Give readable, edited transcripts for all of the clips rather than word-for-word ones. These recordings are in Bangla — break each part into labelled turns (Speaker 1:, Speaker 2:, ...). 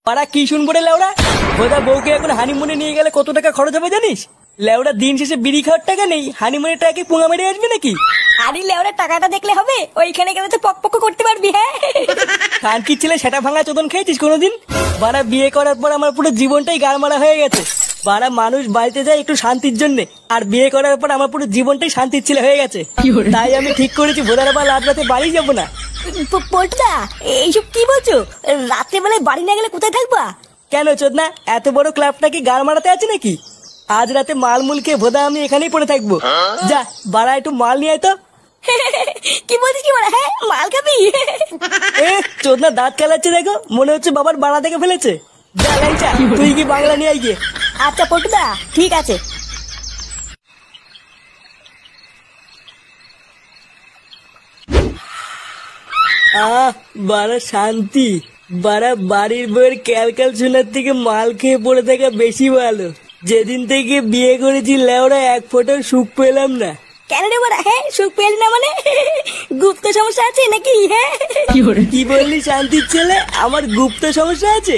Speaker 1: পাড়া কি শুনবো রে লেওড়া? বোধা বউকে এখন হানিমুনে নিয়ে গেলে কত টাকা খরচ হবে জানিস? লেওড়া দিন শেষে বিড়ি খাওয়ার টাকা নেই, হানিমুনের টাকা কি পুঙা মেরে আসবে নাকি?
Speaker 2: আরে লেওরা টাকাটা দেখলে হবে? ওইখানে গেলে তো পক করতে পারবি। হ্যাঁ
Speaker 1: কান কি ছেলে সেটা ভাঙা চোদন খেয়েছিস কোনোদিন? বাড়া বিয়ে করার পর আমার পুরো জীবনটাই গাড়মারা হয়ে গেছে। বাড়া মানুষ বাড়িতে যায় একটু শান্তির জন্য, আর বিয়ে করার পর আমার পুরো জীবনটাই শান্তির ছেলে হয়ে গেছে। তাই আমি ঠিক করেছি ভোদার আবার রাত রাতে বাড়ি যাবো না।
Speaker 2: পল্টুদা এইসব কি বলছো? রাতে বেলায় বাড়ি না গেলে কোথায় থাকবা?
Speaker 1: কেন চোদনা, এত বড় ক্লাবটা কি গাড় মারাতে আছে নাকি? আজ রাতে মালমুল খেয়ে ভোদা আমি এখানেই পড়ে থাকবো। যা বাড়া একটু মাল নিয়ে আয় তো।
Speaker 2: কি বলছিস কি বলে? হ্যাঁ মাল খাবি?
Speaker 1: এ চোদনা দাঁত খেলাচ্ছে দেখো, মনে হচ্ছে বাবার বাড়া থেকে ফেলেছে। যা ল্যাংচা, তুই কি বাংলা নিয়ে আয় গিয়ে।
Speaker 2: আচ্ছা পল্টুদা ঠিক আছে।
Speaker 1: বাড়া শান্তি। বাড়া বাড়ির বইয়ের ক্যালকাল শোনার থেকে মাল খেয়ে পড়ে থাকা বেশি ভালো। যেদিন থেকে বিয়ে করেছি লেওরা এক ফোঁটাও সুখ পেলাম না।
Speaker 2: কেন রে বড়া? হ্যাঁ সুখ পেলি না মানে গুপ্ত সমস্যা আছে নাকি? হ্যাঁ
Speaker 1: কি বললি শান্তির ছেলে? আমার গুপ্ত সমস্যা আছে?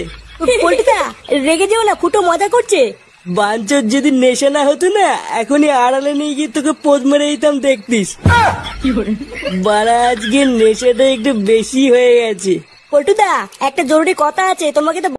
Speaker 2: পল্টুদা রেগে যেও না, ফুটো মজা করছে।
Speaker 1: বাঞ্চর যদি নেশা না হতো না, এখনই আড়ালে নিয়ে গিয়ে তোকে পোজ মেরে দিতাম দেখতিস। বাড়া আজকে নেশাটা একটু বেশি হয়ে গেছে।
Speaker 2: পল্টুদা একটা জরুরি কথা আছে, তোমাকে তো